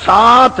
7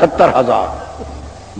70,000,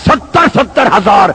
70,000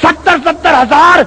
70,000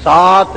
7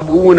70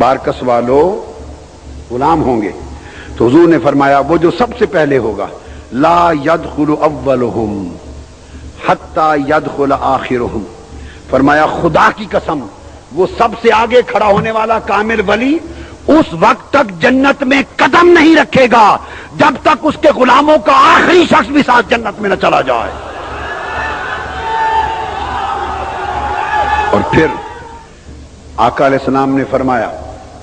بارکس والو غلام ہوں گے. تو حضور نے فرمایا وہ جو سب سے پہلے ہوگا لا يدخل اولهم حتى يدخل آخرهم، فرمایا خدا کی قسم وہ سب سے آگے کھڑا ہونے والا کامل ولی اس وقت تک جنت میں قدم نہیں رکھے گا جب تک اس کے غلاموں کا آخری شخص بھی ساتھ جنت میں نہ چلا جائے. اور پھر آقا علیہ السلام نے فرمایا،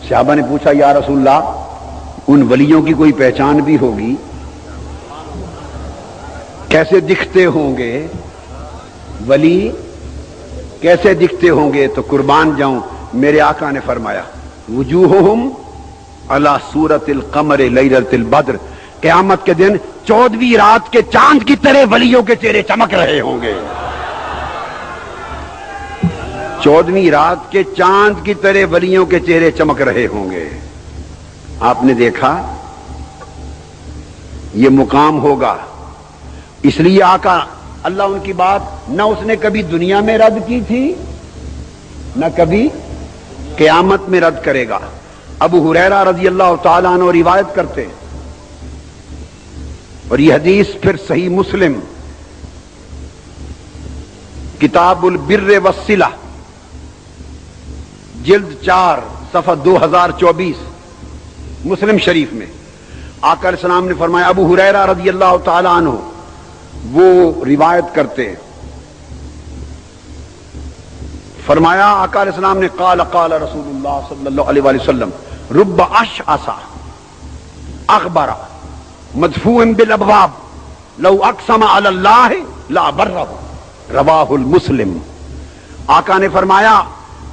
صحابہ نے پوچھا یا رسول اللہ ان ولیوں کی کوئی پہچان بھی ہوگی، کیسے دکھتے ہوں گے ولی، کیسے دکھتے ہوں گے؟ تو قربان جاؤں میرے آقا نے فرمایا وجوہہم علی صورت القمر لیلۃ البدر، قیامت کے دن 14ویں رات کے چاند کی طرح ولیوں کے چہرے چمک رہے ہوں گے. 14ویں رات کے چاند کی طرح ولیوں کے چہرے چمک رہے ہوں گے. آپ نے دیکھا یہ مقام ہوگا، اس لیے آقا اللہ ان کی بات نہ اس نے کبھی دنیا میں رد کی تھی نہ کبھی قیامت میں رد کرے گا. ابو ہریرہ رضی اللہ تعالیٰ عنہ روایت کرتے ہیں، اور یہ حدیث پھر صحیح مسلم کتاب البر والصلہ جلد 4 صفحہ 2024 مسلم شریف میں آقا علیہ السلام نے فرمایا، ابو ہریرہ رضی اللہ تعالیٰ عنہ وہ روایت کرتے ہیں، فرمایا آقا علیہ السلام نے قال قال رسول اللہ صلی اللہ علیہ وآلہ وسلم رب اشعث اغبر مدفوع بالابواب لو اقسم علی اللہ لا برہ، رواہ المسلم. آقا نے فرمایا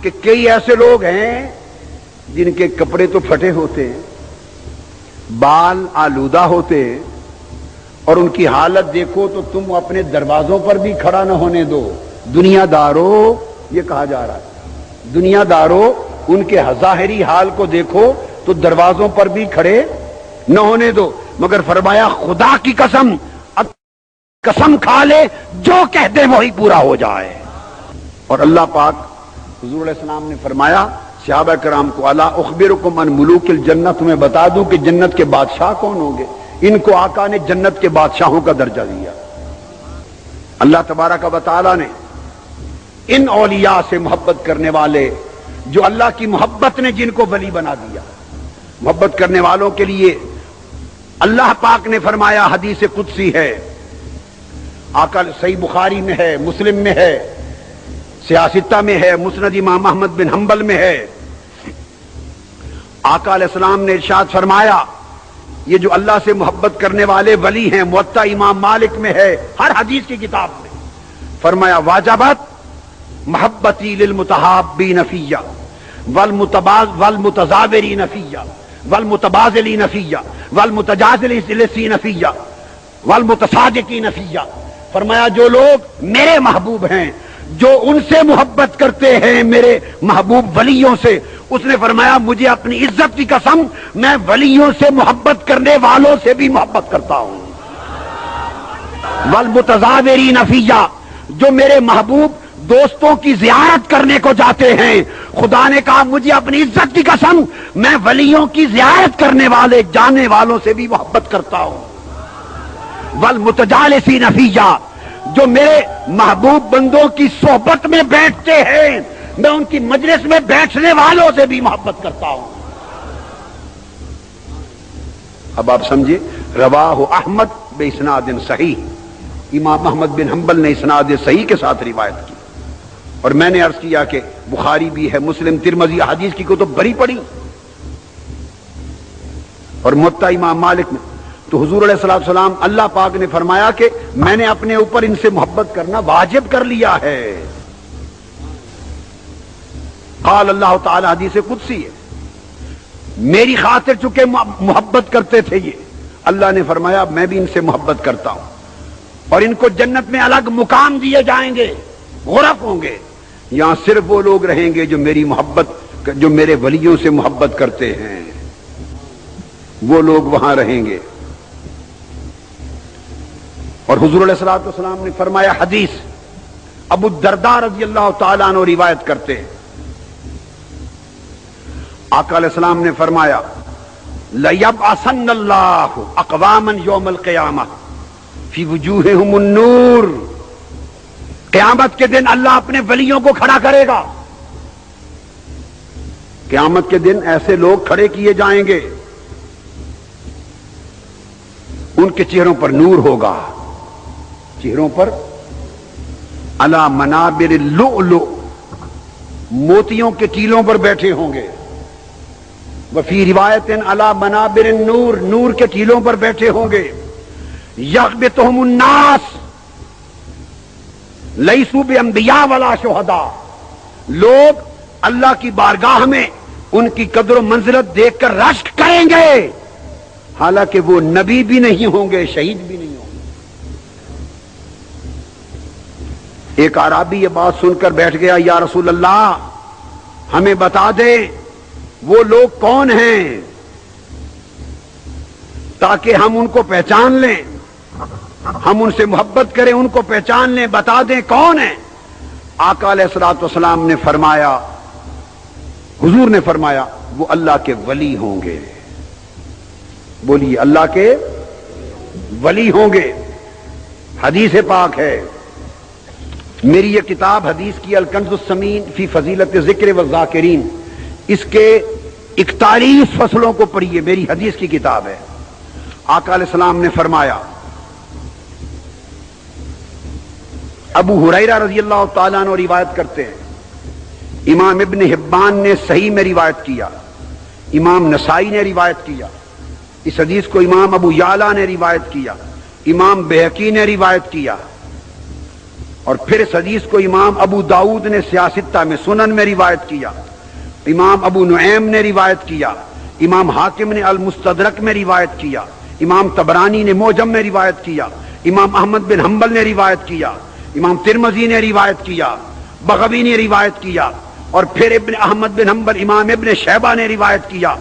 کہ کئی ایسے لوگ ہیں جن کے کپڑے تو پھٹے ہوتے ہیں، بال آلودہ ہوتے ہیں، اور ان کی حالت دیکھو تو تم اپنے دروازوں پر بھی کھڑا نہ ہونے دو. دنیا دارو یہ کہا جا رہا ہے، دنیا دارو ان کے ظاہری حال کو دیکھو تو دروازوں پر بھی کھڑے نہ ہونے دو، مگر فرمایا خدا کی قسم قسم کھا لے جو کہہ دے وہی پورا ہو جائے. اور اللہ پاک حضور علیہ السلام نے فرمایا صحابہ کرام کو الا اخبرکم عن ملوک الجنہ، تمہیں بتا دوں کہ جنت کے بادشاہ کون ہوں گے. ان کو آقا نے جنت کے بادشاہوں کا درجہ دیا. اللہ تبارک و تعالی نے ان اولیاء سے محبت کرنے والے جو اللہ کی محبت نے جن کو ولی بنا دیا، محبت کرنے والوں کے لیے اللہ پاک نے فرمایا، حدیث قدسی ہے، آقا صحیح بخاری میں ہے، مسلم میں ہے، سیاستہ میں ہے، مسند امام احمد بن حنبل میں ہے. آقا علیہ السلام نے ارشاد فرمایا یہ جو اللہ سے محبت کرنے والے ولی ہیں، موطا امام مالک میں ہے، ہر حدیث کی کتاب میں فرمایا واجبت محبتی للمتحابین فیہ والمتزاورین فیہ والمتبازلین فیہ والمتجازلین فیہ والمتصادقین فیہ. فرمایا جو لوگ میرے محبوب ہیں، جو ان سے محبت کرتے ہیں میرے محبوب ولیوں سے، اس نے فرمایا مجھے اپنی عزت کی قسم میں ولیوں سے محبت کرنے والوں سے بھی محبت کرتا ہوں. والمتزاورین فیہ، جو میرے محبوب دوستوں کی زیارت کرنے کو جاتے ہیں، خدا نے کہا مجھے اپنی عزت کی قسم میں ولیوں کی زیارت کرنے والے جانے والوں سے بھی محبت کرتا ہوں. والمتجالسین فیہ، جو میرے محبوب بندوں کی صحبت میں بیٹھتے ہیں میں ان کی مجلس میں بیٹھنے والوں سے بھی محبت کرتا ہوں. اب آپ سمجھے، رواہ احمد باسناد صحیح، امام احمد بن حنبل نے اسناد صحیح کے ساتھ روایت کی. اور میں نے عرض کیا کہ بخاری بھی ہے، مسلم، ترمذی، حدیث کی کتب بڑی پڑھی، اور موطا امام مالک میں. تو حضور علیہ الصلوۃ والسلام اللہ پاک نے فرمایا کہ میں نے اپنے اوپر ان سے محبت کرنا واجب کر لیا ہے. قال اللہ تعالی، حدیث قدسی ہے، میری خاطر چونکہ محبت کرتے تھے یہ، اللہ نے فرمایا میں بھی ان سے محبت کرتا ہوں، اور ان کو جنت میں الگ مقام دیے جائیں گے، غرف ہوں گے. یہاں صرف وہ لوگ رہیں گے جو میری محبت، جو میرے ولیوں سے محبت کرتے ہیں، وہ لوگ وہاں رہیں گے. اور حضور علیہ الصلوۃ والسلام نے فرمایا، حدیث ابو الدرداء رضی اللہ تعالیٰ عنہ روایت کرتے ہیں، آقا علیہ السلام نے فرمایا لَيَبْعَثَنَّ اللَّهُ أَقْوَامًا يَوْمَ الْقِيَامَةِ فِي وُجُوهِهِمُ النُّورُ، قیامت کے دن اللہ اپنے ولیوں کو کھڑا کرے گا. قیامت کے دن ایسے لوگ کھڑے کیے جائیں گے، ان کے چہروں پر نور ہوگا، چہروں پر علی منابر اللؤلؤ، موتیوں کے ٹیلوں پر بیٹھے ہوں گے. وفی روایت علی منابر النور، نور کے ٹیلوں پر بیٹھے ہوں گے. یغبطہم الناس لیسوا بانبیاء ولا شہداء، لوگ اللہ کی بارگاہ میں ان کی قدر و منزلت دیکھ کر رشک کریں گے، حالانکہ وہ نبی بھی نہیں ہوں گے، شہید بھی نہیں ہوں گے. ایک اعرابی یہ بات سن کر بیٹھ گیا، یا رسول اللہ ہمیں بتا دیں وہ لوگ کون ہیں تاکہ ہم ان کو پہچان لیں، ہم ان سے محبت کریں، ان کو پہچان لیں، بتا دیں کون ہیں. آقا علیہ الصلوۃ والسلام نے فرمایا، حضور نے فرمایا وہ اللہ کے ولی ہوں گے. بولیے اللہ کے ولی ہوں گے. حدیث پاک ہے، میری یہ کتاب حدیث کی الکنز الثمین فی فضیلت ذکر والذاکرین، اس کے 41 فصلوں کو پڑھیے، میری حدیث کی کتاب ہے. آقا علیہ السلام نے فرمایا، ابو ہریرہ رضی اللہ تعالیٰ عنہ روایت کرتے ہیں، امام ابن حبان نے صحیح میں روایت کیا، امام نسائی نے روایت کیا، اس حدیث کو امام ابو یعلا نے روایت کیا، امام بہقی نے روایت کیا، اور پھر اس حدیث کو امام ابو داؤد نے سیاستہ میں سنن میں روایت کیا، امام ابو نعیم نے روایت کیا، امام حاکم نے المستدرک میں روایت کیا، امام طبرانی نے معجم میں روایت کیا، امام احمد بن حنبل نے روایت کیا، امام ترمذی نے روایت کیا، بغوی نے روایت کیا، اور پھر ابن احمد بن حنبل امام ابن شیبہ نے روایت کیا.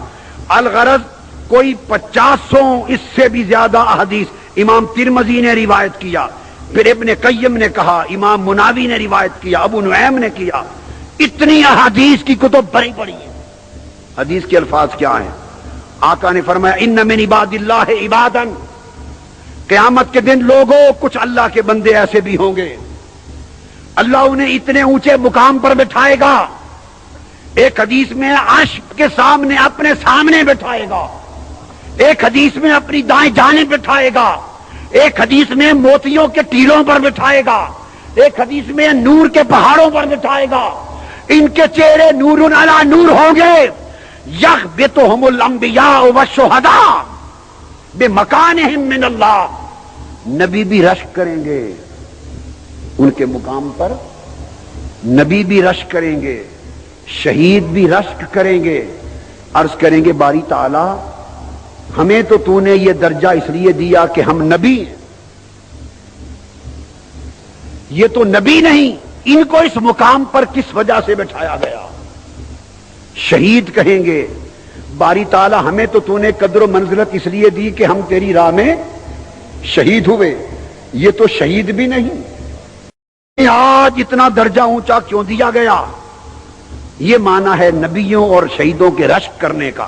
الغرض کوئی 500 اس سے بھی زیادہ احادیث امام ترمذی نے روایت کیا. پھر ابن قیم نے کہا، امام مناوی نے روایت کیا، ابو نعیم نے کیا. اتنی احادیث کی کتب بھری پڑی ہیں. حدیث کے الفاظ کیا ہیں؟ آقا نے فرمایا ان من عباد اللہ عبادا، قیامت کے دن لوگوں کچھ اللہ کے بندے ایسے بھی ہوں گے اللہ انہیں اتنے اونچے مقام پر بٹھائے گا، ایک حدیث میں عرش کے سامنے اپنے سامنے بٹھائے گا، ایک حدیث میں اپنی دائیں جانب بٹھائے گا، ایک حدیث میں موتیوں کے ٹیلوں پر بٹھائے گا، ایک حدیث میں نور کے پہاڑوں پر بٹھائے گا. ان کے چہرے نور علی نور ہوں گے. یغبطہم الانبیاء والشہداء بمکانہم من اللہ، نبی بھی رشک کریں گے ان کے مقام پر، نبی بھی رشک کریں گے، شہید بھی رشک کریں گے. عرض کریں گے باری تعالی ہمیں تو نے یہ درجہ اس لیے دیا کہ ہم نبی ہیں، یہ تو نبی نہیں، ان کو اس مقام پر کس وجہ سے بٹھایا گیا؟ شہید کہیں گے باری تعالی ہمیں تو نے قدر و منزلت اس لیے دی کہ ہم تیری راہ میں شہید ہوئے، یہ تو شہید بھی نہیں، آج اتنا درجہ اونچا کیوں دیا گیا؟ یہ معنی ہے نبیوں اور شہیدوں کے رشک کرنے کا.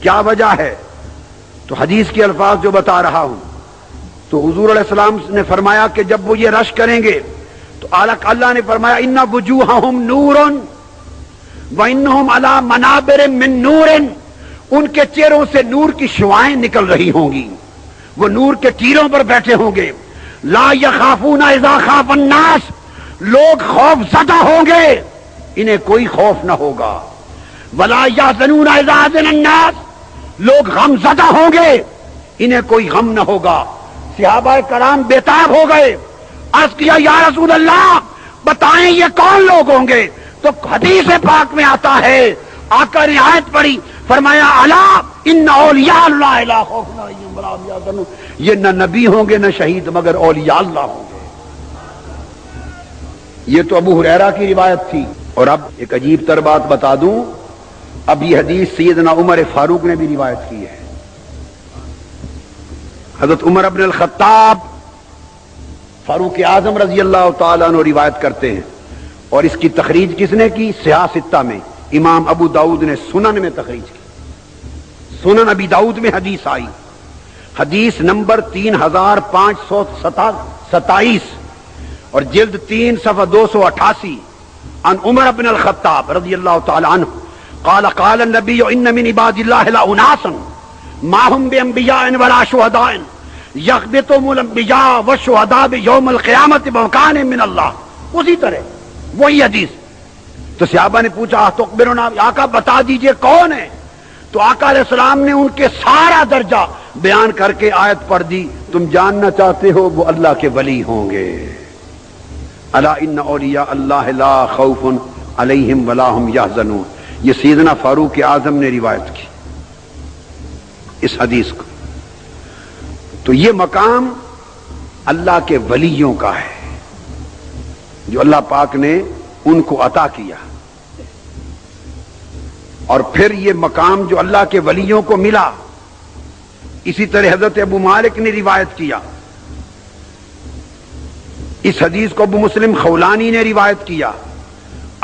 کیا وجہ ہے؟ تو حدیث کے الفاظ جو بتا رہا ہوں، تو حضور علیہ السلام نے فرمایا کہ جب وہ یہ رشک کریں گے تو اللہ نے فرمایا ان وجوہہم نور وانہم علی منابر من نور، ان کے چہروں سے نور کی شعاعیں نکل رہی ہوں گی، وہ نور کے ٹیلوں پر بیٹھے ہوں گے. لا یخافون اذا خاف الناس، لوگ خوف زدہ ہوں گے، انہیں کوئی خوف نہ ہوگا. ولا یحزنون اذا حزن الناس، لوگ غم زدہ ہوں گے، انہیں کوئی غم نہ ہوگا. صحابہ کرام بےتاب ہو گئے، عرض کیا یا رسول اللہ بتائیں یہ کون لوگ ہوں گے؟ تو حدیث پاک میں آتا ہے، آقا نے آیت پڑھی، فرمایا الا ان اولیاء اللہ لا خوف علیہم ولا هم يحزنون، یہ نہ نبی ہوں گے نہ شہید مگر اولیاء اللہ ہوں گے. یہ تو ابو ہریرہ کی روایت تھی. اور اب ایک عجیب تر بات بتا دوں، اب یہ حدیث سیدنا عمر فاروق نے بھی روایت کی ہے. حضرت عمر ابن الخطاب فاروق اعظم رضی اللہ تعالیٰ عنہ روایت کرتے ہیں، اور اس کی تخریج کس نے کی؟ سیاستہ میں امام ابو داؤد نے سنن میں تخریج کی. سنن ابی داؤد میں حدیث آئی، حدیث نمبر 3527 اور جلد 3 صفحہ 288 عن عمر بن الخطاب رضی اللہ تعالی عنہ قال قال النبی ان من عباد اللہ لاناسا ما هم بانبیاء ولا شہداء یغبطهم الانبیاء والشہداء یوم القیامت بمکان من اللہ. اسی طرح وہی حدیث. تو صحابہ نے پوچھا تخبرنا، آقا بتا دیجئے کون ہے؟ تو آقا علیہ السلام نے ان کے سارا درجہ بیان کر کے آیت پڑھ دی. تم جاننا چاہتے ہو؟ وہ اللہ کے ولی ہوں گے. الا ان اولیاء اللہ لا خوف علیہم ولا هم یحزنون. یہ سیدنا فاروق اعظم نے روایت کی اس حدیث کو. تو یہ مقام اللہ کے ولیوں کا ہے جو اللہ پاک نے ان کو عطا کیا. اور پھر یہ مقام جو اللہ کے ولیوں کو ملا، اسی طرح حضرت ابو مالک نے روایت کیا. اس حدیث کو ابو مسلم خولانی نے روایت کیا،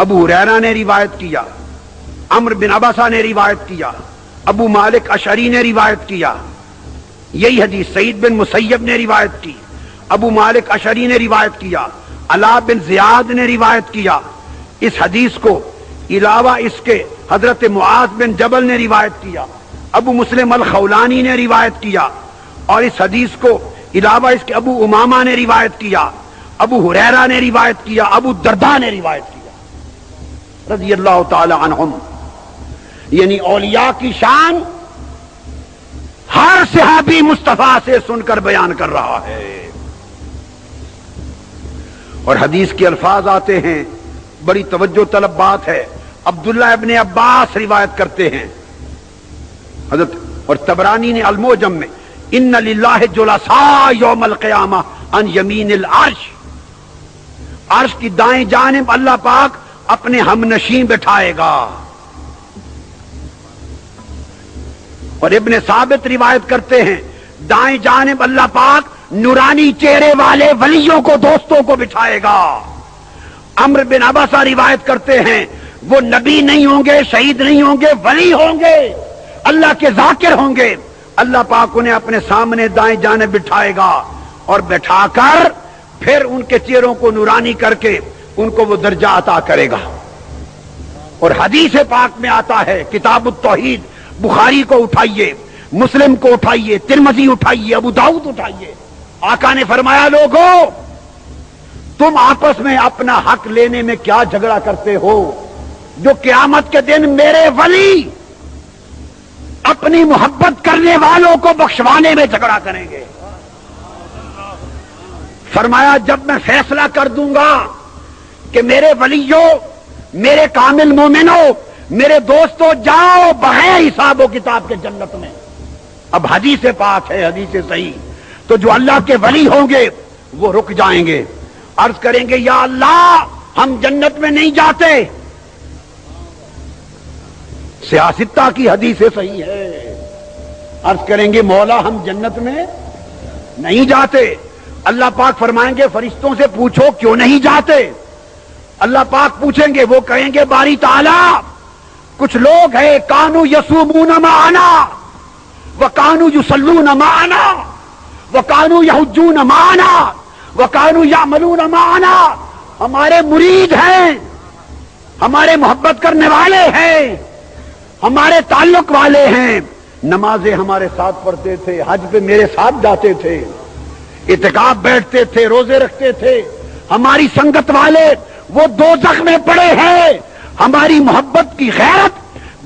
ابو ہریرہ نے روایت کیا، عمرو بن عبسہ نے روایت کیا، ابو مالک اشعری نے روایت کیا. یہی حدیث سعید بن مسیب نے روایت کی، ابو مالک اشعری نے روایت کیا، علا بن زیاد نے روایت کیا. اس حدیث کو علاوہ اس کے حضرت معاذ بن جبل نے روایت کیا، ابو مسلم الخولانی نے روایت کیا، اور اس حدیث کو علاوہ اس کے ابو امامہ نے روایت کیا، ابو ہریرہ نے روایت کیا، ابو الدرداء نے روایت کیا رضی اللہ تعالی عنہم. یعنی اولیاء کی شان ہر صحابی مصطفیٰ سے سن کر بیان کر رہا ہے. اور حدیث کے الفاظ آتے ہیں، بڑی توجہ طلب بات ہے. عبداللہ ابن عباس روایت کرتے ہیں حضرت، اور طبرانی نے المعجم میں ان للہ جلساء یوم القیامہ عن یمین العرش. عرش کی دائیں جانب اللہ پاک اپنے ہم نشین بٹھائے گا. اور ابن ثابت روایت کرتے ہیں دائیں جانب اللہ پاک نورانی چہرے والے ولیوں کو، دوستوں کو بٹھائے گا. عمرو بن عبسہ روایت کرتے ہیں وہ نبی نہیں ہوں گے، شہید نہیں ہوں گے، ولی ہوں گے، اللہ کے ذاکر ہوں گے. اللہ پاک انہیں اپنے سامنے دائیں جانب بٹھائے گا اور بٹھا کر پھر ان کے چہروں کو نورانی کر کے ان کو وہ درجہ عطا کرے گا. اور حدیث پاک میں آتا ہے، کتاب التوحید بخاری کو اٹھائیے، مسلم کو اٹھائیے، ترمذی اٹھائیے، ابو داؤد اٹھائیے. آقا نے فرمایا لوگو تم آپس میں اپنا حق لینے میں کیا جھگڑا کرتے ہو جو قیامت کے دن میرے ولی اپنی محبت کرنے والوں کو بخشوانے میں جھگڑا کریں گے. فرمایا جب میں فیصلہ کر دوں گا کہ میرے ولیوں، میرے کامل مومنوں، میرے دوستوں جاؤ بغیر حساب و کتاب کے جنت میں. اب حدیث پاک ہے، حدیث صحیح. تو جو اللہ کے ولی ہوں گے وہ رک جائیں گے، عرض کریں گے یا اللہ ہم جنت میں نہیں جاتے. سیاستہ کی حدیث صحیح ہے. عرض کریں گے مولا ہم جنت میں نہیں جاتے. اللہ پاک فرمائیں گے فرشتوں سے پوچھو کیوں نہیں جاتے. اللہ پاک پوچھیں گے، وہ کہیں گے باری تعالی کچھ لوگ ہیں کانو یصومون معنا وکانو یصلون معنا وکانو یحجون معنا وکانو یعملون معنا، ہمارے مرید ہیں، ہمارے محبت کرنے والے ہیں، ہمارے تعلق والے ہیں، نمازیں ہمارے ساتھ پڑھتے تھے، حج پہ میرے ساتھ جاتے تھے، اعتکاف بیٹھتے تھے، روزے رکھتے تھے، ہماری سنگت والے وہ دوزخ میں پڑے ہیں. ہماری محبت کی غیرت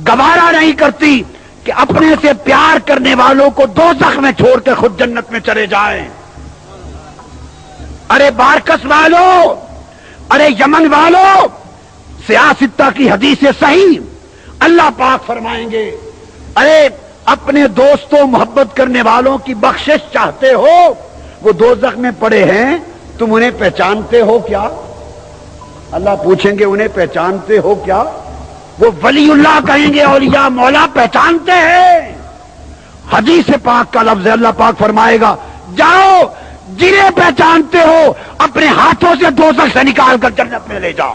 گوارا نہیں کرتی کہ اپنے سے پیار کرنے والوں کو دوزخ میں چھوڑ کے خود جنت میں چلے جائیں. ارے بارکس والوں، ارے یمن والوں، سیاستہ کی حدیث صحیح. اللہ پاک فرمائیں گے ارے اپنے دوستوں محبت کرنے والوں کی بخشش چاہتے ہو، وہ دوزخ میں پڑے ہیں، تم انہیں پہچانتے ہو کیا؟ اللہ پوچھیں گے انہیں پہچانتے ہو کیا؟ وہ ولی اللہ کہیں گے اولیاء مولا پہچانتے ہیں. حدیث پاک کا لفظ ہے، اللہ پاک فرمائے گا جاؤ جنہیں پہچانتے ہو اپنے ہاتھوں سے دوزخ سے نکال کر جنت میں لے جاؤ.